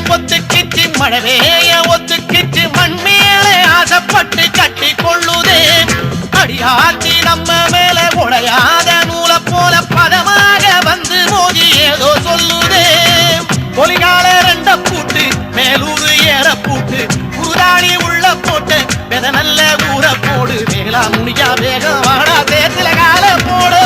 மேகம் ஒத்துக்கிச்சு மழவேய ஒத்துக்கிச்சு மண் மேலே ஆசைப்பட்டு கட்டி கொள்ளுதே அடியாச்சி நம்ம மேல உடையாத நூலை போல பதமாக வந்து மோதி ஏதோ சொல்லுதே பொலிகால ரெண்ட பூட்டு மேலூரு ஏற பூட்டு குருதாணி உள்ள போட்டு வெத நல்ல ஊற போடு வேளா முடியா வேகம் வாடா தேத்துல கால போடு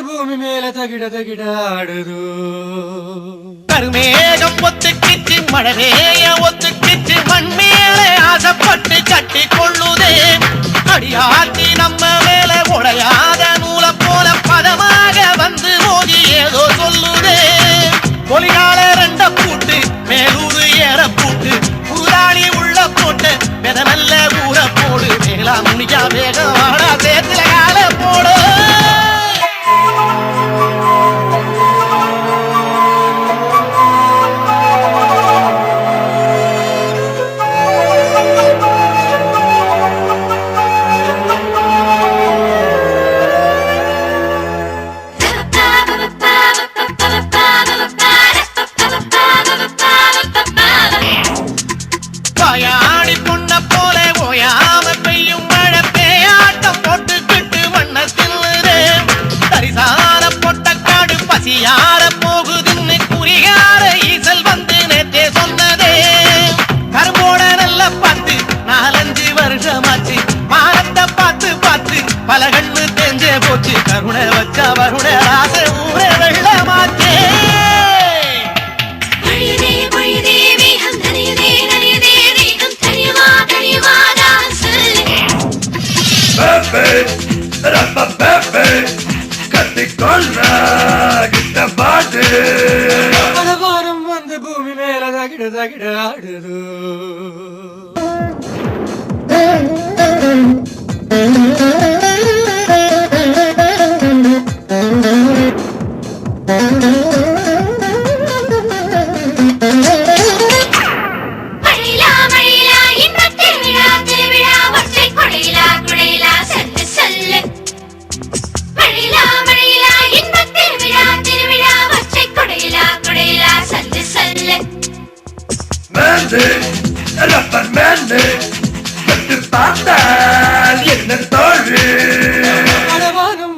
பூமி மேல தகிட தகிட ஆடுது கருமேகம் ஒத்துக்கிச்சு மழவேய ஒத்துக்கிச்சு மண் மேலே ஆசைப்பட்டு கட்டி கொள்ளுதே அடியாச்சி நம்ம மேல உடையாத நூலை போல பதமாக வந்து மோதி ஏதோ சொல்லுதே பொலிகால ரெண்ட பூட்டு மேலூரு ஏற பூட்டு குருதாணி உள்ள போட்டு வெத நல்ல ஊற போடு வேளா முடியா வேகம் வாடா சேத்துல கால போடு வாயாடி பொண்ண போல ஓயாம பெய்யும் மழை பேயாட்டம் போட்டுக்கிட்டு மண்ண தின்னுதே தரிசார பொட்ட காடு பசியார போகுதுன்னு குறிகார ஈசல் வந்து நேத்தே சொன்னதே கரும்போட நல்ல பார்த்து 4-5 வருஷமாச்சு மானத்தை பார்த்து பார்த்து பல கண்ணு தெரிஞ்சே போச்சு கருணை வச்சா வருண ராச ஊரே வெள்ளமாச்சே வாரம் வந்து பூமி மேல தகிட தகிட ஆடுது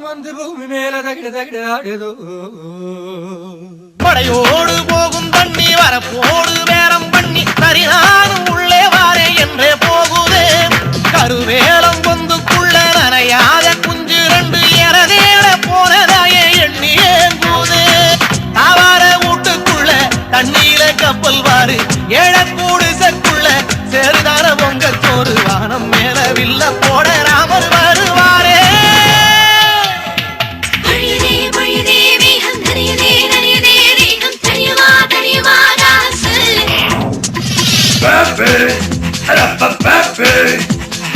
வந்து பூமி மேல தகிட தகிட ஆடுது படையோடு போகும் தண்ணி வரப்போடு வேரம் பண்ணி சரிநானும் உள்ளே வாரே என்றே போகுதே கருவேலம் பொந்துக்குள்ள நனையாத குஞ்சு 2 எறதேட போனதாயே எண்ணி ஏங்குதே தாவார வீட்டுக்குள்ள தண்ணீர கப்பல் வாரு ஏழக்கூடு செக்குள்ள சேருதார பொங்க சோறு வானம் மேல வில்ல போட ராமர் வருவாரே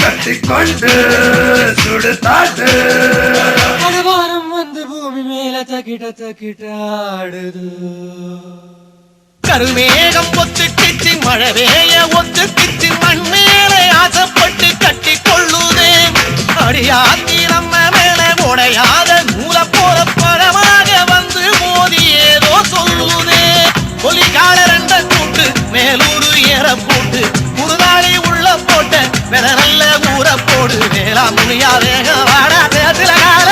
கட்டிக்கொண்டு சுடுதாட்டு வாரம் வந்து பூமி மேல தகிட தகிட ஆடுது கருமேகம் ஒத்துக்கிச்சு மழவேய ஒத்துக்கிச்சு மண் மேலே ஆசைப்பட்டு கட்டி கொள்ளுதே அடியாத்தி நம்ம மேல உடையாத நூலை போல பரமாக வந்து மோதி ஏதோ சொல்லுதே பொலிகால ரெண்ட கூட்டு மேலூரு ஏற போட்டு குருதாளி உள்ள போட்ட வெத நல்ல ஊற போடு வேளா முடியா வேக வாடா தேத்துல கால